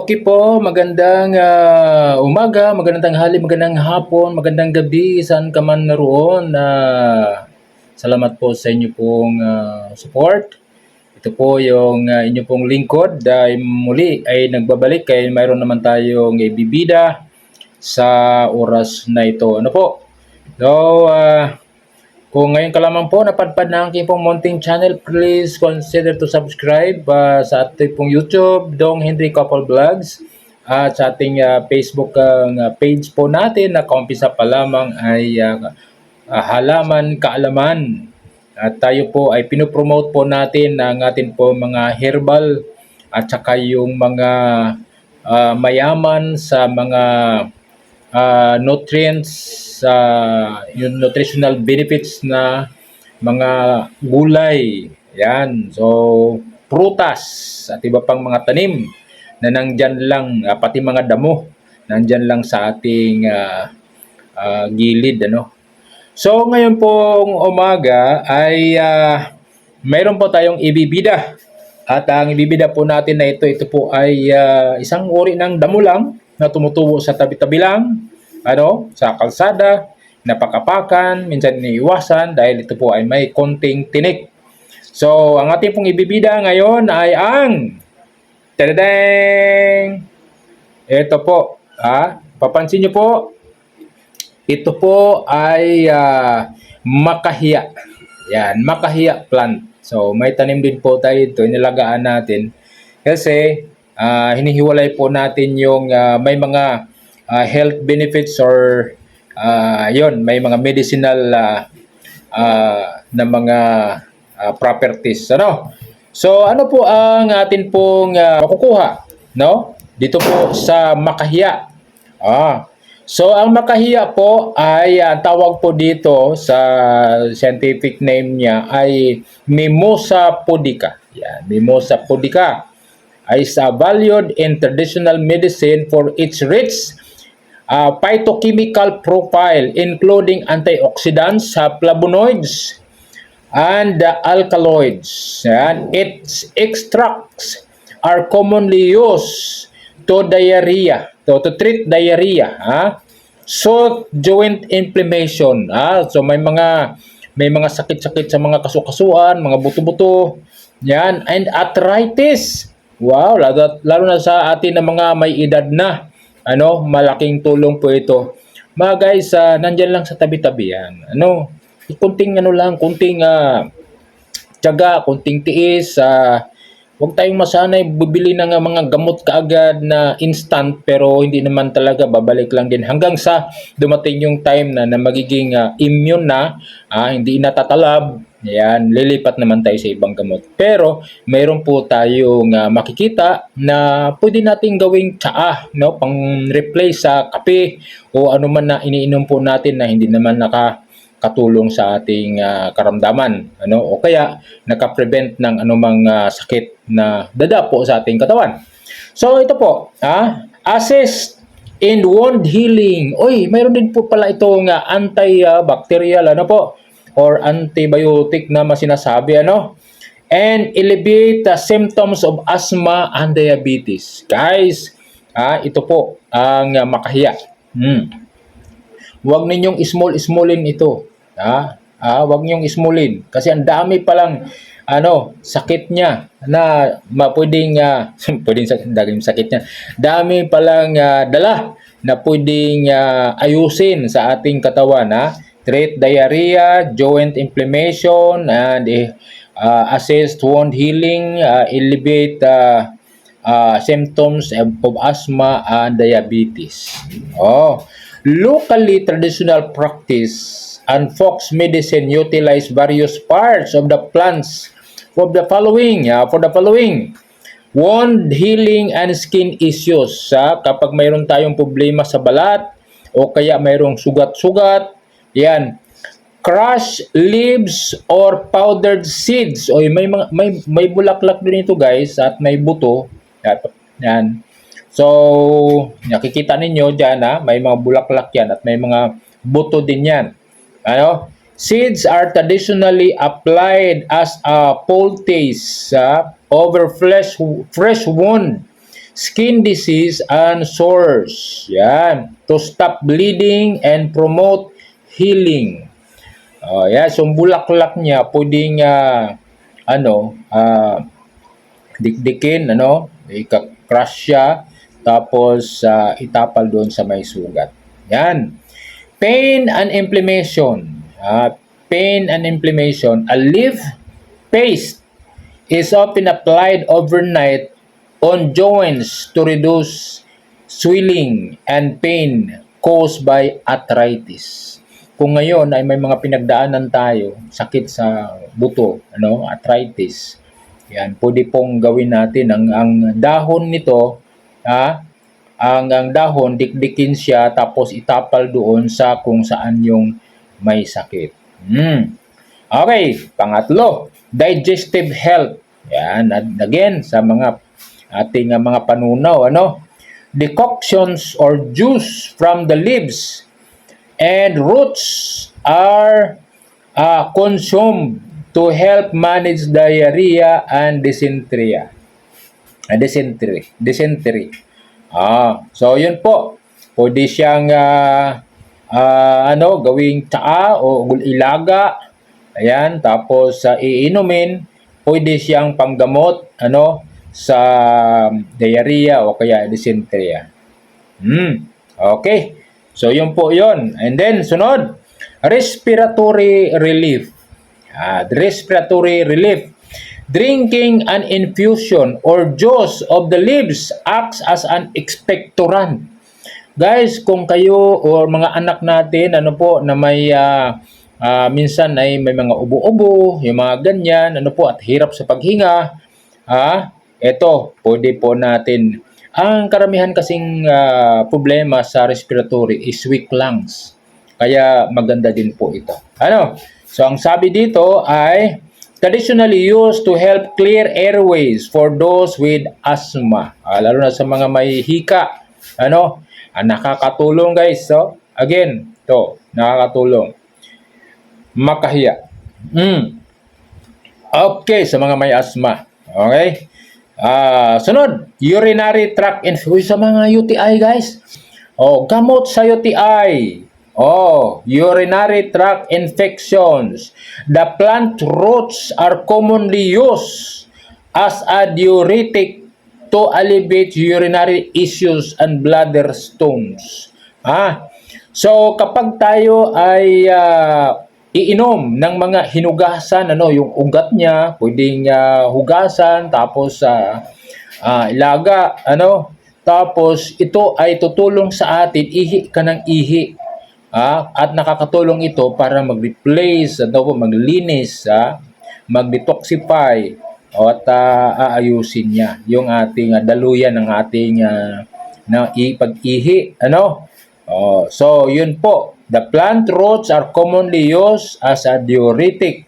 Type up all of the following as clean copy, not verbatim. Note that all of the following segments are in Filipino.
Okay po, magandang umaga, magandang tanghali, magandang hapon, magandang gabi, saan ka man naroon. Salamat po sa inyo pong support. Ito po yung inyo pong lingkod dahil muli ay nagbabalik kaya mayroon naman tayong ibibida sa oras na ito. Ano po? So, kung ngayon ka lamang po napadpad na ang aking pong Mounting Channel, please consider to subscribe sa ating pong YouTube, Dong Henry Couple Vlogs, at sa ating Facebook page po natin na kaumpisa pa lamang ay Halaman Kaalaman. At tayo po ay pinopromote po natin ang atin po mga herbal at saka yung mga mayaman sa mga nutrients, yung nutritional benefits na mga gulay. Yan. So, prutas at iba pang mga tanim na nandyan lang, pati mga damo, nandyan lang sa ating gilid. Ano? So, ngayon pong umaga ay mayroon po tayong ibibida. At ang ibibida po natin na ito po ay isang uri ng damo lang na tumutubo sa tabi-tabi lang, sa kalsada, napakapakan, minsan iniiwasan dahil ito po ay may konting tinik. So, ang ating pong ibibida ngayon ay ang tadadang! Ito po, papansin nyo po, ito po ay makahiya. Yan, makahiya plant. So, may tanim din po tayo ito, inalagaan natin. Kasi, hinihiwalay po natin yung may mga health benefits or may mga medicinal na mga properties. So, ano po ang atin pong makukuha? Dito po sa makahiya. So, ang makahiya po ay tawag po dito sa scientific name niya ay Mimosa pudica. Yan, Mimosa pudica is valued in traditional medicine for its rich phytochemical profile including antioxidants, flavonoids, and alkaloids. And its extracts are commonly used to treat diarrhea, so joint inflammation, so may mga sakit-sakit sa mga kasukasuan, mga buto-buto, yan, and arthritis. Wow, lalo na sa atin na mga may edad na, malaking tulong po ito. Mga guys, nandyan lang sa tabi-tabi yan. Kunting kunting tiyaga, kunting tiis, huwag tayong masanay bibili ng mga gamot kaagad na instant pero hindi naman talaga, babalik lang din hanggang sa dumating yung time na magiging immune na, hindi natatalab. Yan, lilipat naman tayo sa ibang gamot. Pero mayroon po tayong makikita na pwede nating gawing tsaa, pang-replace sa kape o ano man na iniinom po natin na hindi naman nakakatulong sa ating karamdaman, o kaya naka-prevent ng anumang sakit na dadapo sa ating katawan. So ito po, assist in wound healing. Mayroon din po pala itong antibacterial or antibiotic na sinasabi, and alleviate the symptoms of asthma and diabetes. Guys, ito po ang makahiya. Huwag ninyong smallin ito. Huwag ninyong smallin kasi ang dami palang sakit niya na pwedeng daging sakit niya. Dami palang dala na pwedeng ayusin sa ating katawan, treat diarrhea, joint inflammation, and assist wound healing, alleviate symptoms of asthma and diabetes. Locally traditional practice and folk medicine utilize various parts of the plants for the following wound healing and skin issues. Kapag mayroon tayong problema sa balat o kaya mayroong sugat-sugat, yan, crush leaves or powdered seeds. May bulaklak din ito, guys, at may buto. Yan. So, nakikita ninyo dyan, may mga bulaklak yan at may mga buto din yan. Seeds are traditionally applied as a poultice over fresh wound skin disease and sores. Yan. To stop bleeding and promote healing. Yan. So, bulaklak niya, pwedeng, dikdikin, ika-crush siya, tapos itapal doon sa may sugat. Yan. Pain and inflammation. Pain and inflammation. A leaf paste is often applied overnight on joints to reduce swelling and pain caused by arthritis. Kung ngayon ay may mga pinagdaanan tayo, sakit sa buto, arthritis, yan, pwede pong gawin natin ang dahon nito, ang dahon, dikdikin siya, tapos itapal doon sa kung saan yung may sakit. Okay, pangatlo, digestive health. Yan, again, sa mga ating mga panunaw, decoctions or juice from the leaves and roots are consumed to help manage diarrhea and dysentery. So yun po. Pwede siyang gawing tsaa o ilaga. Ayan, tapos iinumin, pwede siyang panggamot sa diarrhea o kaya dysentery. Okay. So yun po yun. And then sunod, respiratory relief. Respiratory relief. Drinking an infusion or juice of the leaves acts as an expectorant. Guys, kung kayo or mga anak natin, na may minsan ay may mga ubo-ubo, yung mga ganyan, at hirap sa paghinga, eto, pwede po natin. Ang karamihan kasing problema sa respiratory is weak lungs. Kaya maganda din po ito. So, ang sabi dito ay traditionally used to help clear airways for those with asthma. Lalo na sa mga may hika. Nakakatulong guys. So, again, nakakatulong. Makahiya. Okay, sa mga may asthma. Okay? Sunod, urinary tract infection sa mga UTI guys. Gamot sa UTI. Urinary tract infections. The plant roots are commonly used as a diuretic to alleviate urinary issues and bladder stones. So kapag tayo ay iinom ng mga hinugasan, yung ugat niya, pwedeng hugasan, tapos ilaga, tapos ito ay tutulong sa atin, ihi ka ng ihi. At nakakatulong ito para mag-replace, maglinis, mag-detoxify, at aayusin niya yung ating daluyan ng ating pag-ihi. So, yun po. The plant roots are commonly used as a diuretic.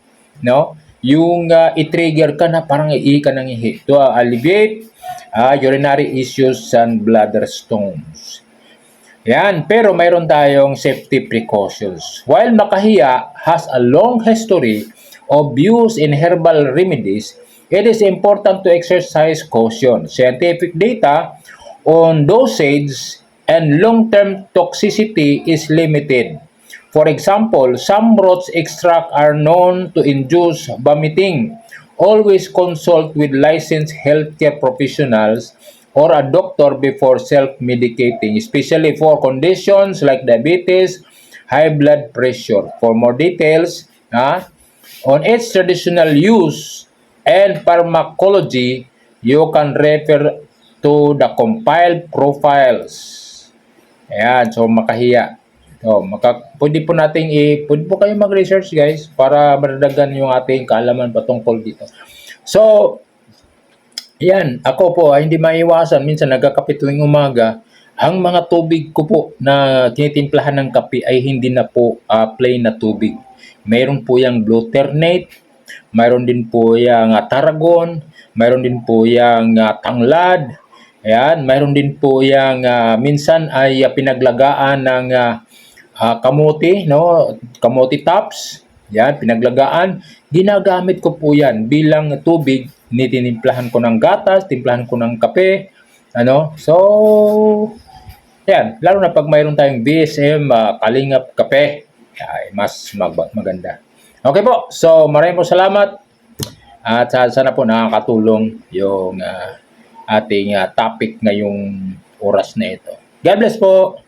Yung i-trigger ka na parang ihi ka ng ihi to alleviate urinary issues and bladder stones. Yan, pero mayroon tayong safety precautions. While makahiya has a long history of use in herbal remedies, it is important to exercise caution. Scientific data on dosage and long-term toxicity is limited. For example, some roots extract are known to induce vomiting. Always consult with licensed healthcare professionals or a doctor before self-medicating, especially for conditions like diabetes, high blood pressure. For more details on its traditional use and pharmacology, you can refer to the compiled profiles. Ayan, so makahiya. So, pwede po kayo mag-research guys para madagdagan yung ating kaalaman patungkol dito. So, yan, ako po ay hindi maiwasan. Minsan nagkakape tuwing umaga. Ang mga tubig ko po na tinitimplahan ng kape ay hindi na po plain na tubig. Mayroon po yung glutamate, mayroon din po yung tarragon, mayroon din po yung tanglad. Ayan, mayroon din po yung minsan ay pinaglagaan ng kamote, kamote tops. Yan, pinaglagaan. Ginagamit ko po yan bilang tubig. Tinimplahan ko ng gatas, timplahan ko ng kape, Ano? So, yan. Lalo na pag mayroon tayong BSM, Kalingap Kape, ay mas maganda. Okay po. So, maraming po salamat. At sana po nakakatulong yung ating topic ngayong oras na ito. God bless po.